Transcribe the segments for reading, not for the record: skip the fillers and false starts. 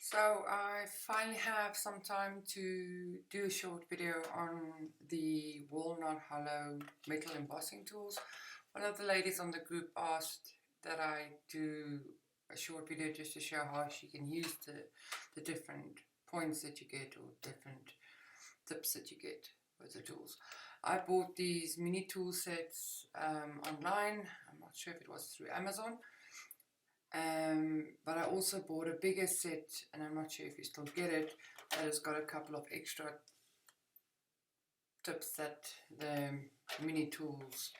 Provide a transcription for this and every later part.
So I finally have some time to do a short video on the Wallnut Hallow metal embossing tools. One of the ladies on the group asked that I do a short video just to show how she can use the different points that you get or different tips that you get with the tools. I bought these mini tool sets online. I'm not sure if it was through Amazon. But I also bought a bigger set, and I'm not sure if you still get it, that has got a couple of extra tips that the mini tools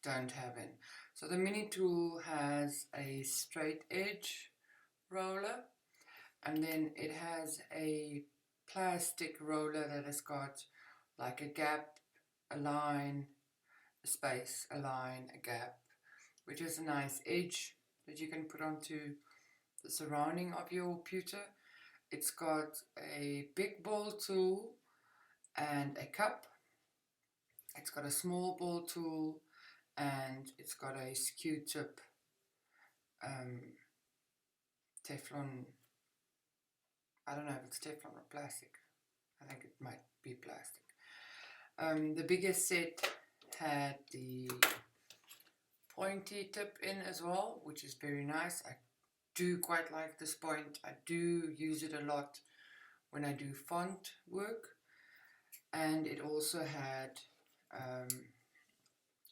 don't have in. So the mini tool has a straight edge roller, and then it has a plastic roller that has got like a gap, a line, a space, a line, a gap, which is a nice edge that you can put onto the surrounding of your pewter. It's got a big ball tool and a cup. It's got a small ball tool and it's got a skew tip Teflon. I don't know if it's Teflon or plastic. I think it might be plastic. The bigger set had the pointy tip in as well, which is very nice. I do quite like this point. I do use it a lot when I do font work. And it also had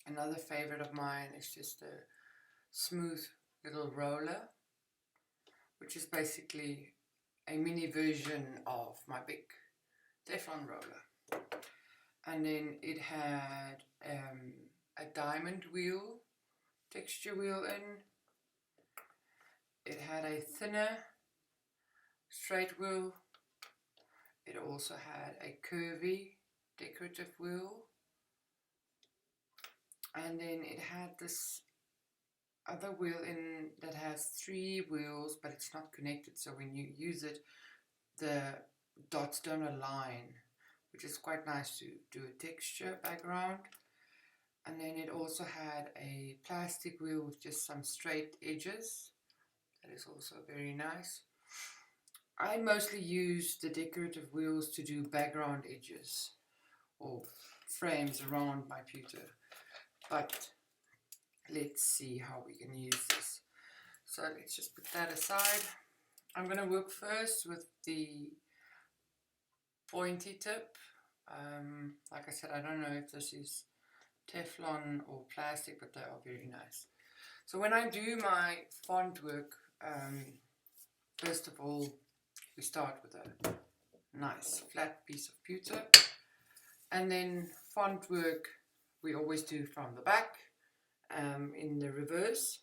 another favorite of mine. It's just a smooth little roller, which is basically a mini version of my big Teflon roller. And then it had a diamond wheel, texture wheel in. It had a thinner straight wheel. It also had a curvy decorative wheel. And then it had this other wheel in that has 3 wheels, but it's not connected. So when you use it, the dots don't align, which is quite nice to do a texture background. And then it also had a plastic wheel with just some straight edges. That is also very nice. I mostly use the decorative wheels to do background edges or frames around my pewter. But let's see how we can use this. So let's just put that aside. I'm going to work first with the pointy tip. Like I said, I don't know if this is Teflon or plastic, but they are very nice. So when I do my font work, first of all, we start with a nice flat piece of pewter, and then font work we always do from the back in the reverse.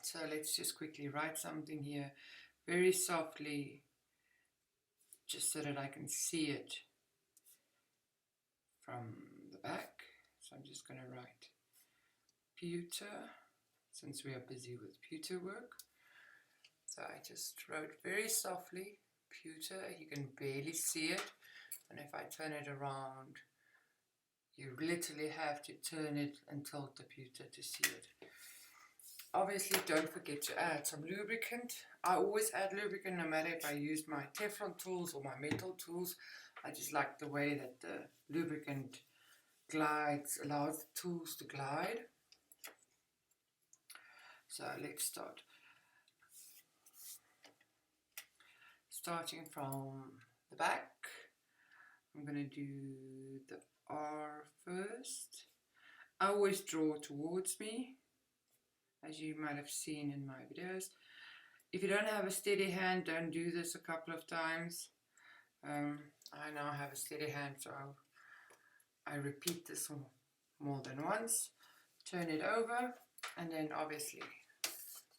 So let's just quickly write something here very softly, just so that I can see it from the back. So I'm just going to write pewter, since we are busy with pewter work. So I just wrote very softly pewter. You can barely see it, and if I turn it around, you literally have to turn it and tilt the pewter to see it. Obviously, don't forget to add some lubricant. I always add lubricant no matter if I use my Teflon tools or my metal tools. I just like the way that the lubricant glides, allows the tools to glide. So let's start. Starting from the back, I'm going to do the R first. I always draw towards me, as you might have seen in my videos. If you don't have a steady hand, don't do this a couple of times. I now have a steady hand, so I repeat this more than once. Turn it over, and then obviously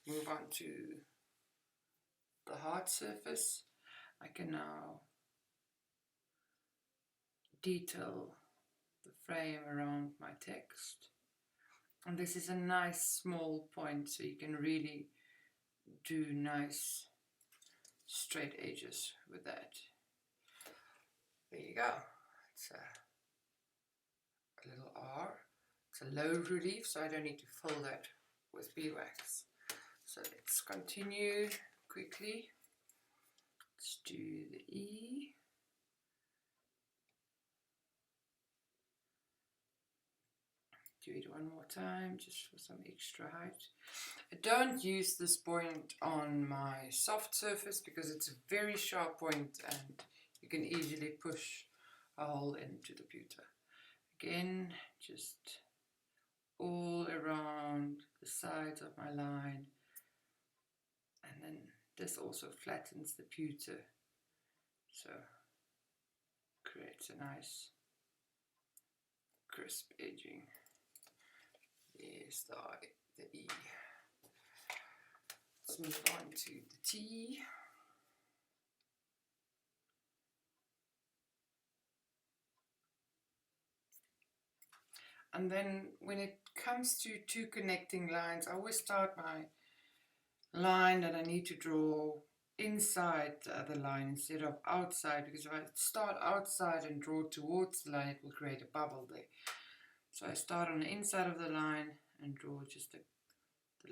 move on to the hard surface. I can now detail the frame around my text. And this is a nice small point, so you can really do nice straight edges with that. There you go. It's a little R. It's a low relief, so I don't need to fill that with beeswax. So let's continue quickly. Let's do the E. Do it one more time just for some extra height. I don't use this point on my soft surface because it's a very sharp point and you can easily push a hole into the pewter. Again, just all around the sides of my line, and then this also flattens the pewter, so creates a nice crisp edging. There's the E. Let's move on to the T. And then when it comes to two connecting lines, I always start my line that I need to draw inside the other line instead of outside, because if I start outside and draw towards the line, it will create a bubble there. So I start on the inside of the line and draw just the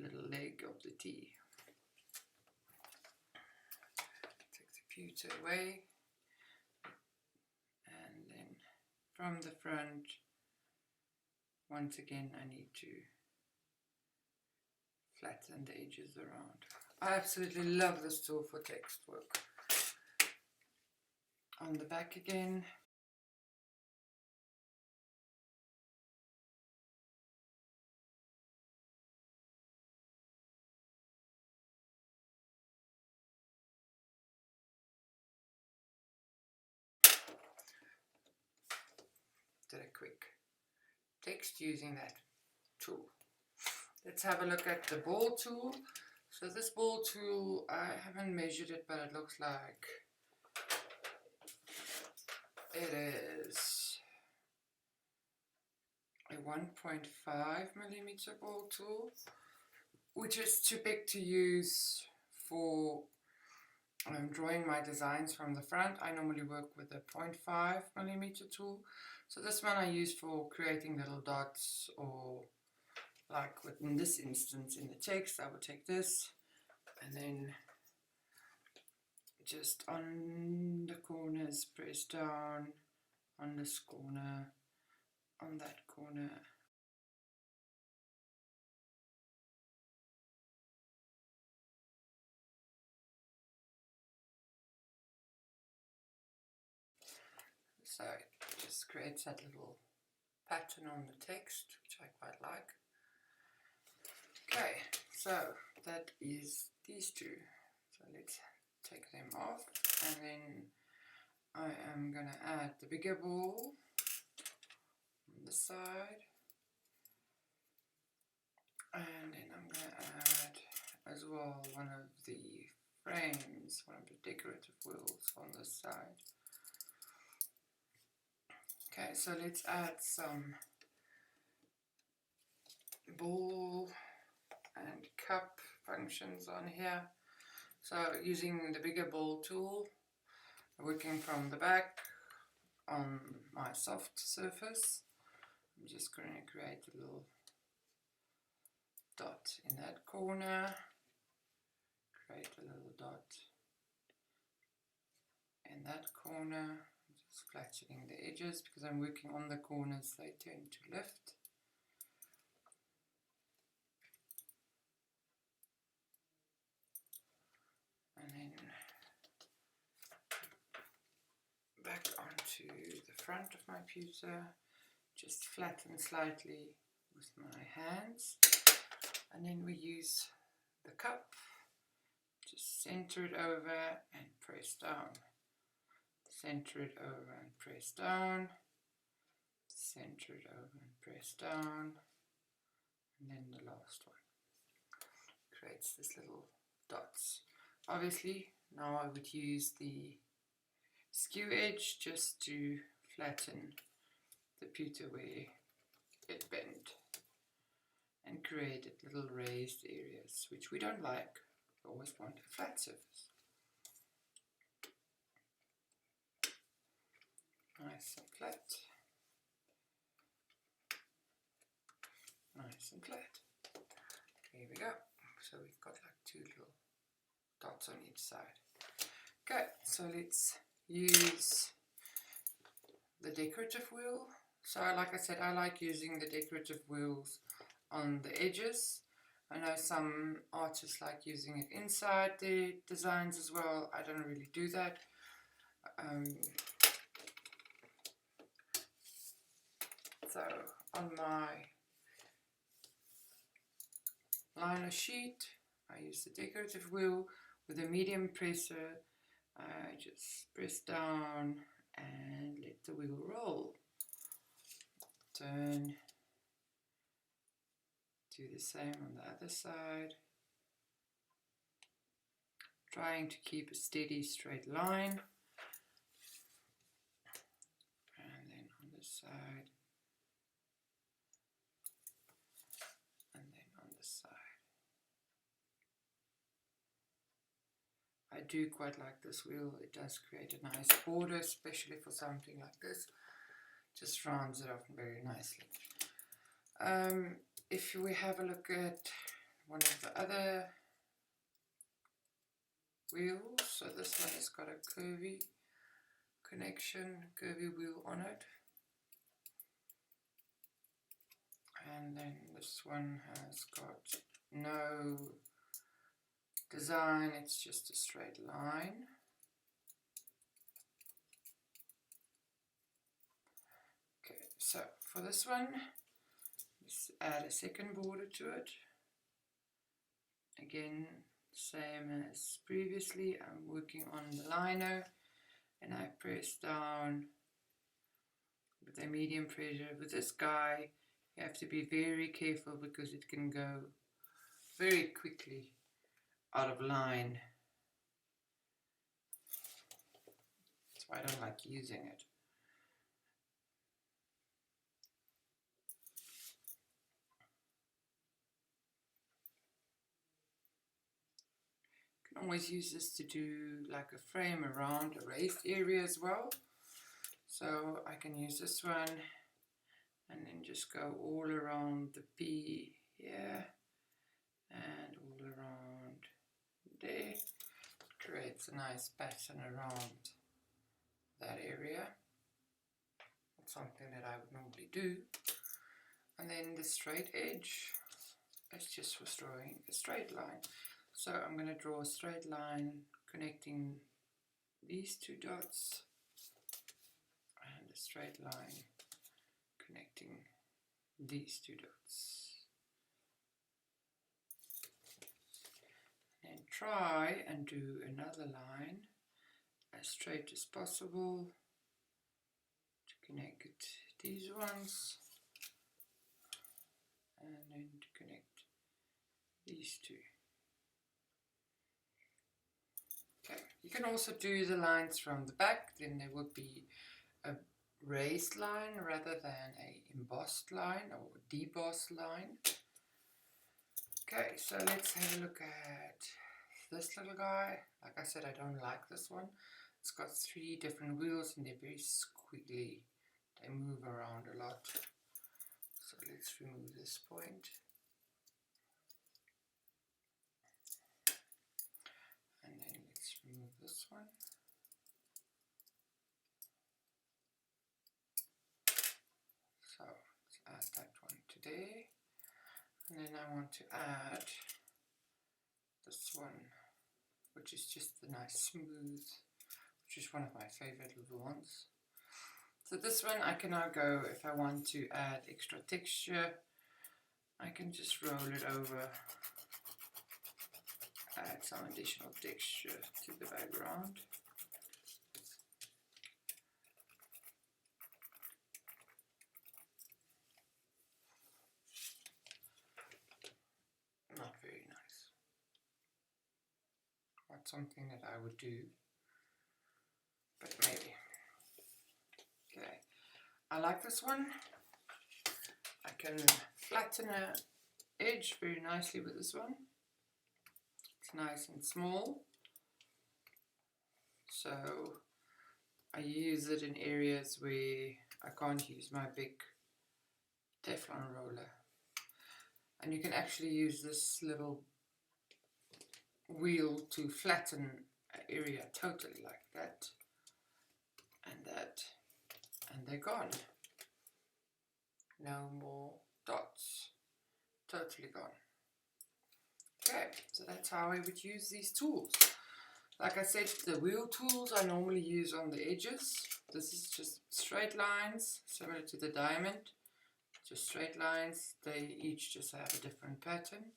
little leg of the T. Take the pewter away, and then from the front, once again, I need to flatten the edges around. I absolutely love this tool for text work. On the back again. Did a quick text using that tool. Let's have a look at the ball tool. So this ball tool, I haven't measured it, but it looks like it is a 1.5 millimeter ball tool, which is too big to use for drawing my designs from the front. I normally work with a 0.5 millimeter tool. So this one I use for creating little dots, or like in this instance in the text, I would take this and then just on the corners press down, on this corner, on that corner. So it just creates that little pattern on the text, which I quite like. Okay, so that is these two. So let's take them off, and then I am going to add the bigger ball on the side, and then I'm going to add as well one of the frames, one of the decorative wheels on the side. Okay, so let's add some ball and cup functions on here. So using the bigger ball tool, working from the back on my soft surface, I'm just going to create a little dot in that corner, create a little dot in that corner, just flattening the edges because I'm working on the corners, they tend to lift. And then back onto the front of my pewter, just flatten slightly with my hands, and then we use the cup, just center it over and press down, center it over and press down, center it over and press down, and then the last one creates this little dots. Obviously now I would use the skew edge just to flatten the pewter where it bent and created little raised areas, which we don't like. We always want a flat surface. Nice and flat. Nice and flat. Here we go. So we've got like two little dots on each side. Okay, so let's use the decorative wheel. So like I said, I like using the decorative wheels on the edges. I know some artists like using it inside their designs as well. I don't really do that. So on my liner sheet, I use the decorative wheel with a medium presser. I just press down and let the wheel roll. Turn. Do the same on the other side. Trying to keep a steady straight line. And then on this side. And then on this side. I do quite like this wheel. It does create a nice border, especially for something like this. Just rounds it off very nicely. If we have a look at one of the other wheels, so this one has got a curvy wheel on it. And then this one has got no design, it's just a straight line. Okay, so for this one, let's add a second border to it. Again, same as previously, I'm working on the liner and I press down with a medium pressure. With this guy, you have to be very careful because it can go very quickly out of line. That's why I don't like using it. You can always use this to do like a frame around a raised area as well. So I can use this one and then just go all around the P here and all around there. It creates a nice pattern around that area. That's something that I would normally do. And then the straight edge, it's just for drawing a straight line. So I'm going to draw a straight line connecting these two dots and a straight line connecting these two dots. And try and do another line as straight as possible to connect these ones and then to connect these two. Okay, you can also do the lines from the back, then there would be a raised line rather than a embossed line or debossed line. Okay, so let's have a look at this little guy. Like I said, I don't like this one. It's got 3 different wheels and they're very squiggly. They move around a lot. So let's remove this point. And then let's remove this one. So let's add that one to there. And then I want to add this one, which is just the nice smooth, which is one of my favorite little ones. So this one I can now go, if I want to add extra texture, I can just roll it over, add some additional texture to the background. Not very nice. Not something that I would do, but maybe. Okay, I like this one. I can flatten an edge very nicely with this one. It's nice and small. So I use it in areas where I can't use my big Teflon roller. And you can actually use this little wheel to flatten an area totally like that, and they're gone. No more dots. Totally gone. Okay, so that's how I would use these tools. Like I said, the wheel tools I normally use on the edges. This is just straight lines, similar to the diamond. Just straight lines. They each just have a different pattern.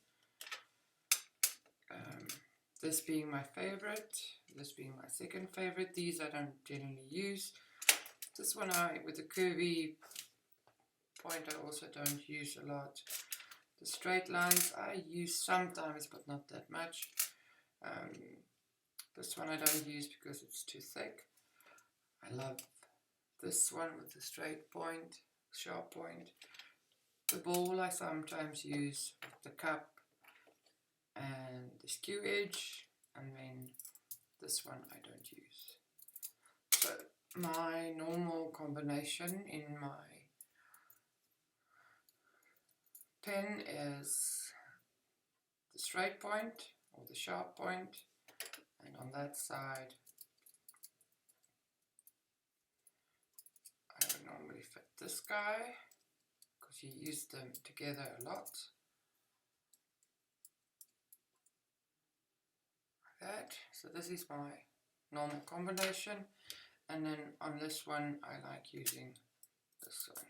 This being my favorite, this being my second favorite. These I don't generally use. This one with the curvy point I also don't use a lot. The straight lines I use sometimes, but not that much. This one I don't use because it's too thick. I love this one with the straight point, sharp point. The ball I sometimes use with the cup and the skew edge, and then this one I don't use. So my normal combination in my pen is the straight point or the sharp point, and on that side I would normally fit this guy because you use them together a lot. Like that. So this is my normal combination, and then on this one I like using this one.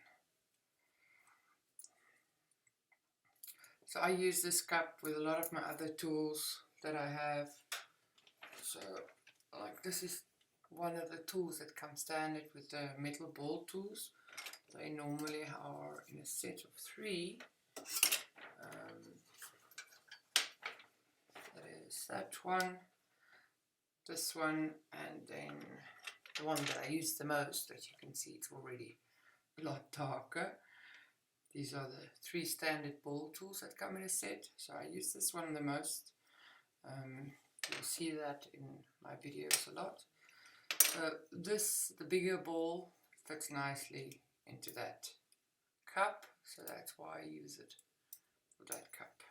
So I use this cup with a lot of my other tools that I have. So like this is one of the tools that comes standard with the metal ball tools. They normally are in a set of 3. That is that one, this one, and then the one that I use the most. As you can see, it's already a lot darker. These are the 3 standard ball tools that come in a set, so I use this one the most. You'll see that in my videos a lot. The bigger ball fits nicely into that cup, so that's why I use it with that cup.